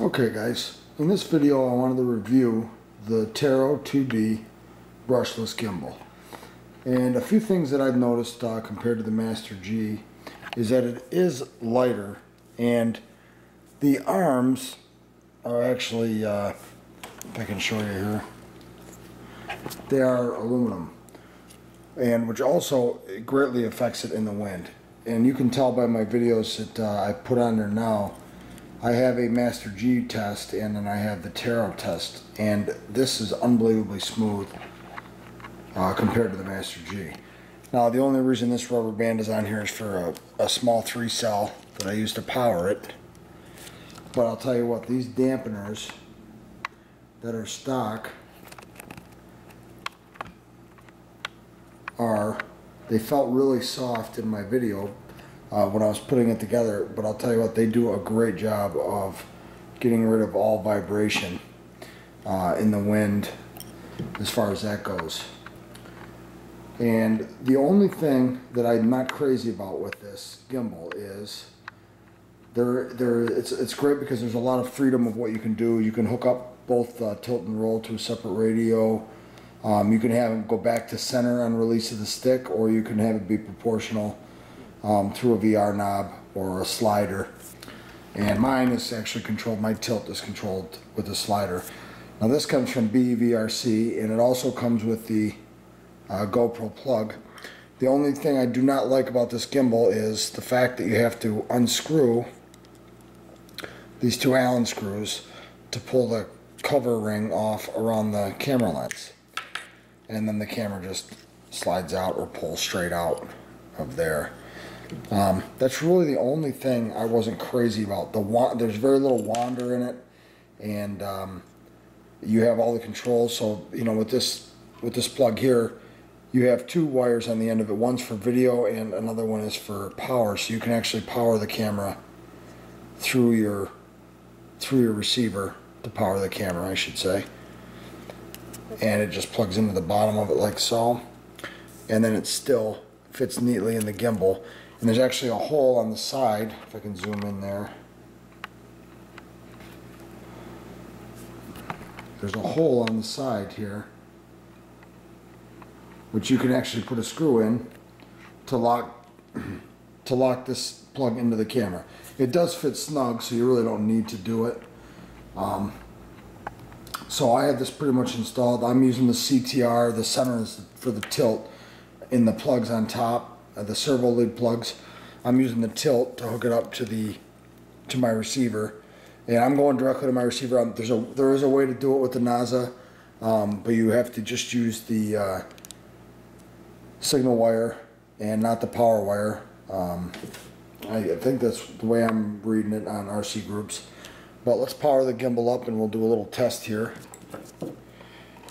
Okay guys, in this video I wanted to review the T-2D Brushless Gimbal. And a few things that I've noticed compared to the Mastor G is that it is lighter, and the arms are actually, if I can show you here, they are aluminum, and which also greatly affects it in the wind. And you can tell by my videos that I put on there now. I have a Mastor G test and then I have the T-2D test, and this is unbelievably smooth compared to the Mastor G. Now the only reason this rubber band is on here is for a small 3-cell that I use to power it. But I'll tell you what, these dampeners that are stock they felt really soft in my video when I was putting it together, but I'll tell you what, they do a great job of getting rid of all vibration in the wind as far as that goes. And the only thing that I'm not crazy about with this gimbal is it's great because there's a lot of freedom of what you can do. You can hook up both tilt and roll to a separate radio. You can have it go back to center on release of the stick, or you can have it be proportional through a VR knob or a slider. And mine is actually controlled, my tilt is controlled with a slider. Now this comes from BVRC, and it also comes with the GoPro plug. The only thing I do not like about this gimbal is the fact that you have to unscrew these two Allen screws to pull the cover ring off around the camera lens. And then the camera just slides out or pulls straight out of there. That's really the only thing I wasn't crazy about. There's very little wander in it, and you have all the controls. So you know, with this plug here, you have two wires on the end of it. One's for video and another one is for power. So you can actually power the camera through your receiver to power the camera, I should say. And it just plugs into the bottom of it like so, and then it still fits neatly in the gimbal. And there's actually a hole on the side, if I can zoom in there. There's a hole on the side here which you can actually put a screw in to lock this plug into the camera. It does fit snug, so you really don't need to do it. So I have this pretty much installed. I'm using the CTR, the center is for the tilt, in the plugs on top, the servo lid plugs. I'm using the tilt to hook it up to my receiver, and I'm going directly to my receiver. There is a way to do it with the NASA, but you have to just use the signal wire and not the power wire. I think that's the way I'm reading it on RC groups. But let's power the gimbal up and we'll do a little test here.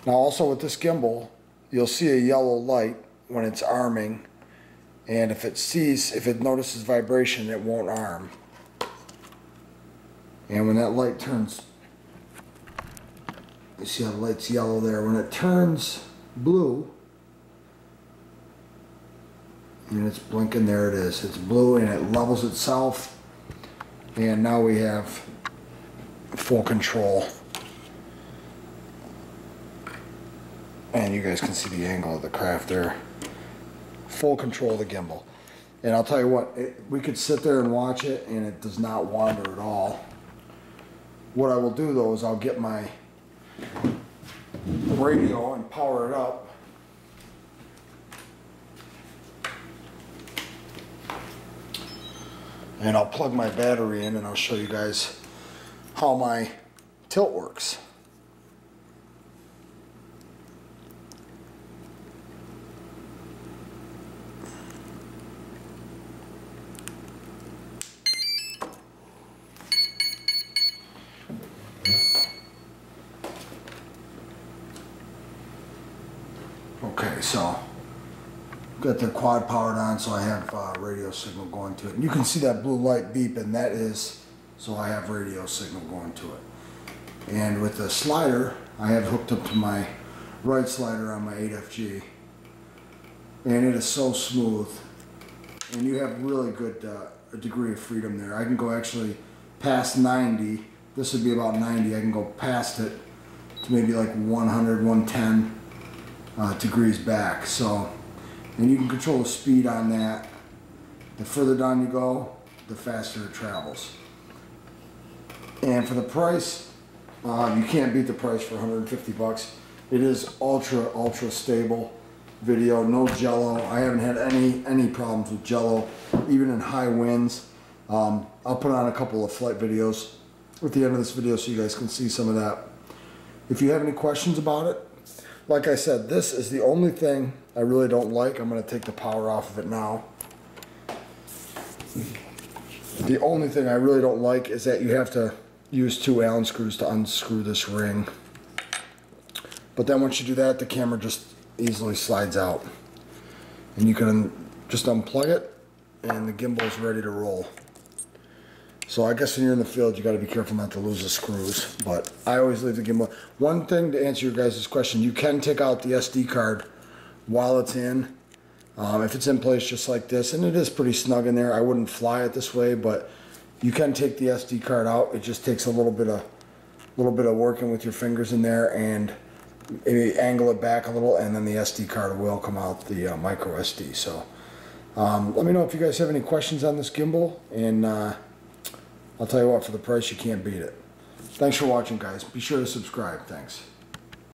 Now also with this gimbal, you'll see a yellow light when it's arming, and if it notices vibration, it won't arm. And when that light turns, you see how the light's yellow there. When it turns blue, and it's blinking, there it is. It's blue and it levels itself, and now we have full control. And you guys can see the angle of the craft there. Full control of the gimbal. And I'll tell you what, we could sit there and watch it and it does not wander at all. What I will do though is I'll get my radio and power it up. And I'll plug my battery in and I'll show you guys how my tilt works. Okay, so got the quad powered on, so I have radio signal going to it. And you can see that blue light beep, and that is so I have radio signal going to it. And with the slider, I have hooked up to my right slider on my 8FG, and it is so smooth, and you have really good degree of freedom there. I can go actually past 90 This would be about 90. I can go past it to maybe like 100, 110 degrees back. So, and you can control the speed on that. The further down you go, the faster it travels. And for the price, you can't beat the price for 150 bucks. It is ultra stable video, no jello. I haven't had any problems with jello, even in high winds. I'll put on a couple of flight videos at the end of this video so you guys can see some of that. If you have any questions about it, like I said, this is the only thing I really don't like. I'm going to take the power off of it now. The only thing I really don't like is that you have to use 2 Allen screws to unscrew this ring. But then once you do that, the camera just easily slides out. And you can just unplug it and the gimbal is ready to roll. So I guess when you're in the field, you got to be careful not to lose the screws. But I always leave the gimbal. One thing to answer your guys' question, you can take out the SD card while it's in. If it's in place just like this, and it is pretty snug in there, I wouldn't fly it this way, but you can take the SD card out. It just takes a little bit of working with your fingers in there, and maybe angle it back a little, and then the SD card will come out, the micro SD. So let me know if you guys have any questions on this gimbal, and I'll tell you what, for the price, you can't beat it. Thanks for watching, guys. Be sure to subscribe. Thanks.